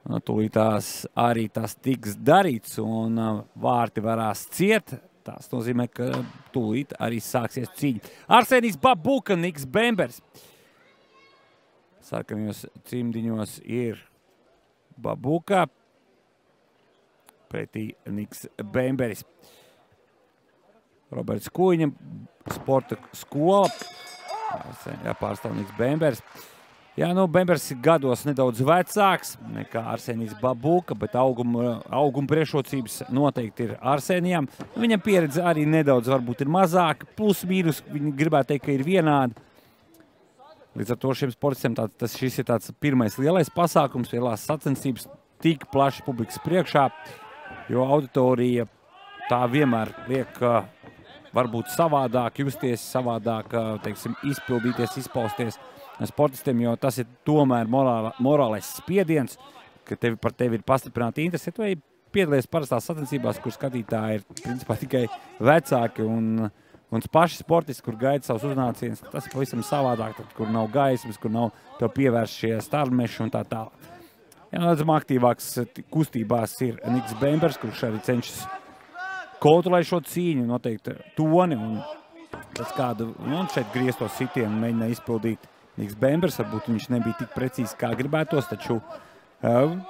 Tūlītās arī tas tiks darīts un vārti varās ciet. Tas nozīmē, ka tūlīt arī sāksies cīņa. Arsenijs Babuka, Niks Bembers. Sarkanajos cimdiņos ir Babuka. Pretī Niks Bemberis. Roberts Kuiņa, sporta skola. Jā, pārstāv Niks Bemberis. Jā, nu, Bembers ir gados nedaudz vecāks nekā Arsenijs Babuka, bet auguma priekšrocības noteikti ir Arsenijam. Viņam pieredze arī nedaudz varbūt ir mazāka, plus mīnus, viņi gribētu teikt, ka ir vienādi. Līdz ar to šiem sportistiem šis ir tāds pirmais lielais pasākums, lielās sacensības, tik plaši publikas priekšā, jo auditorija tā vienmēr liek varbūt savādāk justies, savādāk, teiksim, izpildīties, izpausties sportistiem, jo tas ir tomēr morālais spiediens, ka par tevi ir pastiprināta interese. Tu piedalies parastās sacensībās, kur skatītāji ir principā tikai vecāki un paši sportisti, kur gaida savus uznācienus. Tas ir pavisam savādāk, tad, kur nav gaismas, kur nav tev pievērst šie starmeši un tā tālāk. Redzam, aktīvāks kustībās ir Niks Bembers, kurš arī cenšas kontrolēt šo cīņu, noteikti toni un tas kādu šeit griezto sitienu mēģina izpildīt Niks Bembers. Varbūt viņš nebija tik precīzi, kā gribētos, taču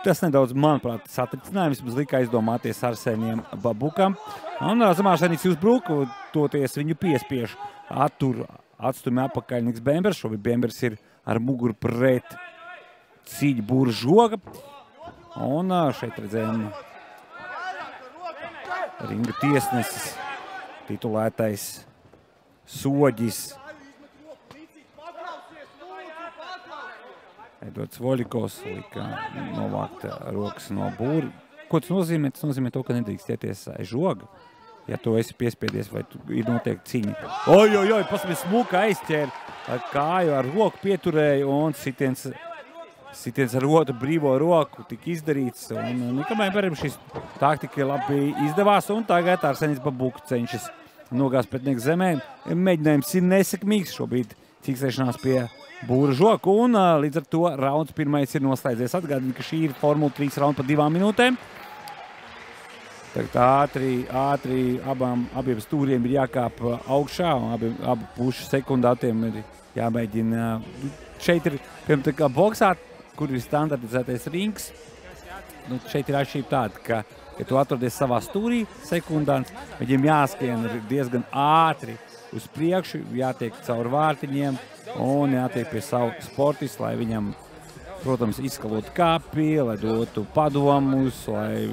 tas nedaudz, manuprāt, satricinājums lika aizdomāties Arsenijam Babukam. Un Arsenijs uzbruka, toties viņu piespiež atstumi apakaļ Niks Bembers. Šobrīd Bembers ir ar muguru pret cīņu būra žoga. Un šeit redzējām ringa tiesnesis, titulētais Soģis. Edvards Voļikovs lika novākt rokas no būra. Ko tas nozīmē? Tas nozīmē to, ka nedrīkst ieties aiz žoga. Ja tu esi piespiedies vai tu ir noteikti cīņa. Oj, pasmēr smuka aizķēra kāju ar roku pieturēju un sitiens ar otru brīvo roku tika izdarīts. Un Nikam Bemberim šis taktika labi izdevās un tagad Arsenijs Babuka cenšas nogāzt pretnieku zemē. Mēģinājums ir nesekmīgs šobrīd fiksēšanās pie būra žoku, un līdz ar to rauns pirmais ir noslēdzies. Atgādini, ka šī ir Formula 3 raunda pa 2 minūtēm. Tagad abiem stūriem ir jākāp augšā, un abu pušu sekundātiem ir jāmēģina. Šeit ir, piemēram, tā kā boksā, kur ir standartizētais rings. Šeit ir atšķirība tāda, ka, ja tu atrodies savā stūrī, sekundants, viņiem jāskrien diezgan ātri uz priekšu, jātiek caur vārtiņiem un jātiek pie savu sportistu, lai viņam, protams, izskalotu kāpi, lai dotu padomus, lai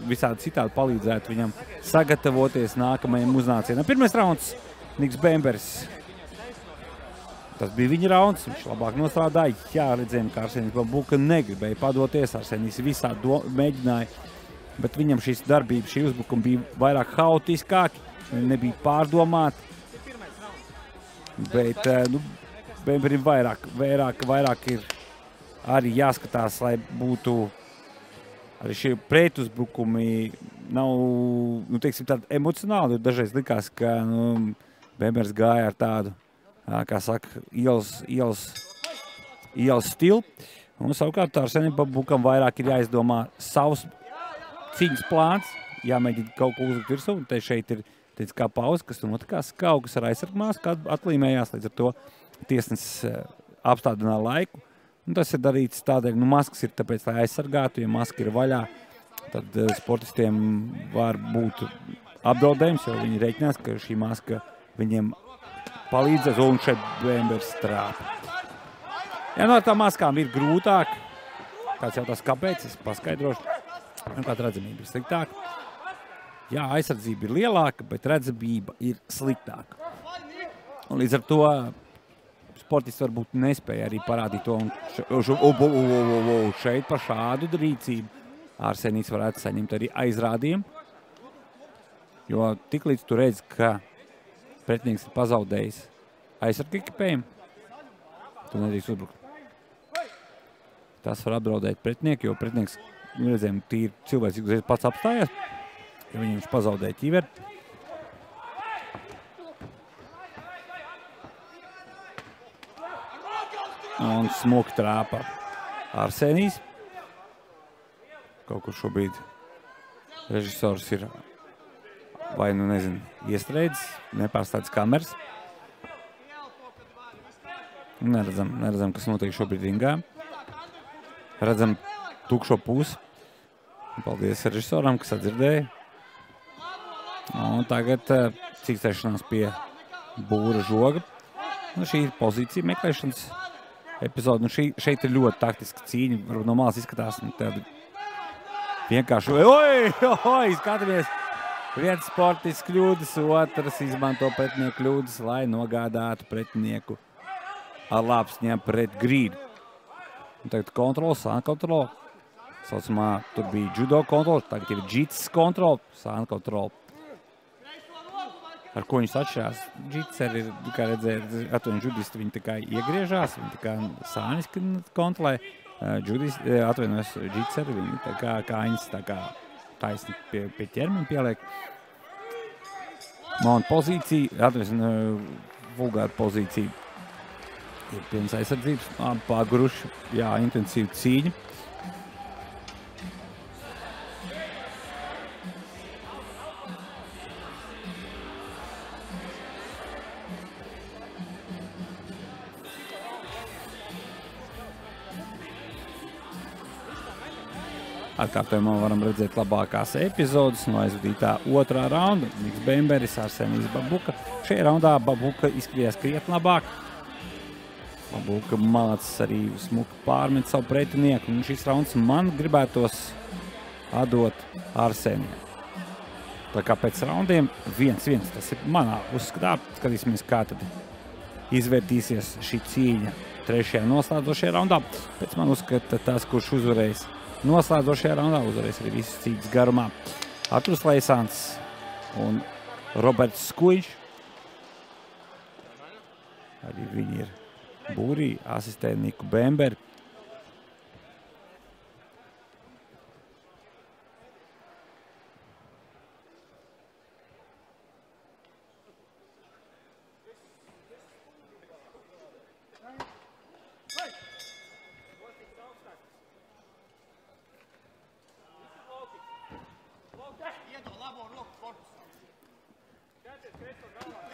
visādi citādi palīdzētu viņam sagatavoties nākamajam uznācienam. Pirmais rauns Niks Bembers. Tas bija viņa rauns, viņš labāk nostrādāja. Jā, redzējām, ka Arsenijs Babuka negribēja padoties, Arsenijs visādi mēģināja, bet viņam šīs darbības, šī uzbrukuma bija vairāk haotiskāki, nebija pārdomāti. Bet Bemberim vairāk ir arī jāskatās, lai būtu arī šie pretuzbrukumi nav, teiksim, tādi emocionāli. Dažreiz likās, ka Bembers gāja ar tādu, kā saka, ielas stilu. Un savukārt Arsenijam Babukam vairāk ir jāizdomā savs cīņas plāns, jāmēģina kaut ko uzlikt virsū. Un te šeit ir kā pauze, kas tur notikās, Kaugas ar aizsargmās, kad atlīmējās, līdz ar to tiesnesis apstādināja laiku. Un tas ir darīts tādēļ, maskas ir tāpēc, lai aizsargātu, ja maska ir vaļā, tad sportistiem var būt apdraudējums, jo viņi reiķinās, ka šī maska viņiem palīdzēs, un šeit Bembers trāpa. Ja no tā maskām ir grūtāk, kāds jautās, kāpēc, es paskaidrošu, kāda redzamība ir sliktāka. Jā, aizsardzība ir lielāka, bet redzamība ir sliktāka. Un līdz ar to sportists varbūt nespēja arī parādīt to. Un šeit par šādu rīcību Arsenijs varētu saņemt arī aizrādījumu. Jo tiklīdz tu redzi, ka pretinieks ir pazaudējis aizsargu ekipējumu, tu nedrīkst uzbrukt. Tas var apdraudēt pretinieku, jo pretinieks, redzējām, tīri cilvēks uzreiz pats apstājās. Ja viņš pazaudēja ķiveri. Un smuki trāpa Arsenijs. kaut kur šobrīd režisors ir vai, nu nezinu, iestrēdzis, nepārstādis kameras. Neredzam, kas notiek šobrīd ringā. Redzam tukšo pusi. Paldies režisoram, kas atdzirdēja. Un tagad cīkstēšanās pie būra žoga. Nu, šī ir pozīcija meklēšanas epizode. Nu, šeit ir ļoti taktiska cīņa. Varbūt no malas izskatās tādi vienkārši. Oi, skatāmies! Viens sportisks kļūdas, otrs izmanto pretinieku kļūdas, lai nogādātu pretinieku ar lāpsņiem pret grīdu. Un tagad kontrola, sāna kontrola. Saucamā, tur bija judo kontrola, tagad ir džits kontrola, sāna kontrola. Ar ko viņus atšķirās? Džits arī, kā redzēt, atvainojiet, judisti viņi tā kā iegriežās, viņi tā kā sāniski kontrolē. Atvainojies, džits arī viņi tā kā kājas tā kā taisni pie ķermeņa pieliek. Man pozīcija, atvainojies, vulgāra pozīcija. Ir pilns aizsardzības, paguruši, jā, intensīva cīņa. Atkārtojumā varam redzēt labākās epizodes no aizvadītā otrā raunda. Niks Bemberis, Arsenijs Babuka. Šajā raundā Babuka izskatījās krietni labāk. Babuka malacis arī smuki pārmet savu pretinieku. Un šis rauns man gribētos atdot Arsenijam. Tā kā pēc raundiem 1-1. Tas ir manā uzskatā. Skatīsimies, kā tad izvērtīsies šī cīņa trešajā noslēdzošajā raundā. Pēc man uzskata tas, kurš uzvarējis noslēdzošajā raundā, uzvarēs arī visas cīņas garumā. Arturs Leisāns un Roberts Skuiņš. Arī viņi ir būrī, asistē Niku Bemberi.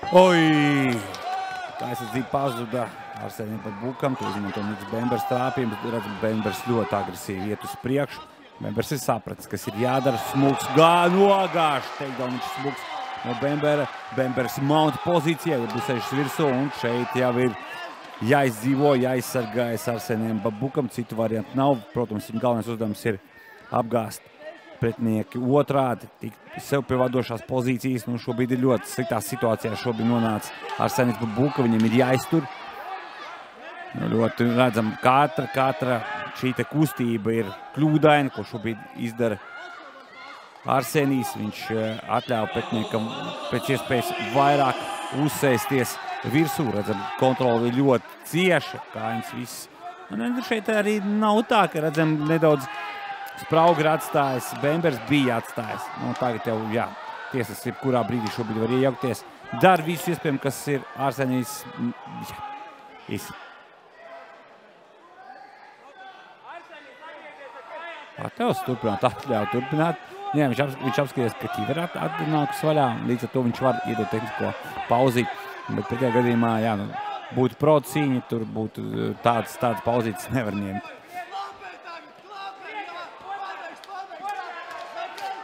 Oi! Tā aizsardzība pazuda Arsenijam Babukam. Tu izmanto Niks Bemberis trāpījumus. Redzam, Bemberis ļoti agresīvi iet uz priekšu. Bemberis ir sapratis, kas ir jādara. Smuks nogāž. Teikdown viņš smuks no Bembera. Bemberis maunta pozīcijā, ja būs ešas virsū. Un šeit jau ir jāizdzīvo, jāizsargājas Arsenijam Babukam. Citu variantu nav. Protams, viņa galvenais uzdevums ir apgāzt pretinieki otrādi, tikt sev pie vadošās pozīcijas. Nu, šobrīd ir ļoti sliktā situācijā. Šobrīd nonāca Arsenijs Babuka, viņam ir jāiztur. Nu, ļoti redzam, katra šī te kustība ir kļūdaina, ko šobrīd izdara Arsenijs. Viņš atļauj pretiniekam pēc iespējas vairāk uzsēsties virsū. Redzam, kontrola ir ļoti cieša, kājas viss. Un šeit arī nav tā, ka redzam nedaudz spraugi ir atstājis, Bemberis bija atstājis. Nu, tagad jau, jā, tiesas ir kurā brīdī šobrīd var iejaukties. Dar visu iespējami, kas ir Arsenijs. Jā, visi. Atļaus turpināt, atļauj turpināt. Jā, viņš apskaties, ka ķiver atnākus vaļā. Līdz ar to viņš var iedot tehnisko pauzīt. Bet pretējā gadījumā, jā, nu, būtu prota cīņa, tur būtu tādas pauzītes nevar ņemt.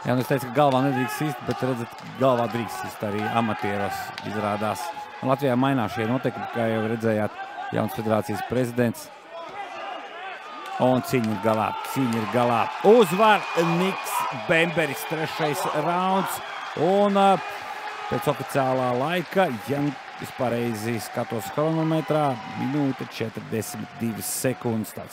Jā, nu es teicu, ka galvā nedrīkst sist, bet redzat, galvā drīkst sist arī amatieros izrādās. Un Latvijā mainās šie noteikumi, kā jau redzējāt, jauns federācijas prezidents. Un cīņa ir galā. Uzvar Niks Bemberis, trešais rauns. Un pēc oficiālā laika, ja es pareizi skatos chronometrā, minūte 42 sekundes.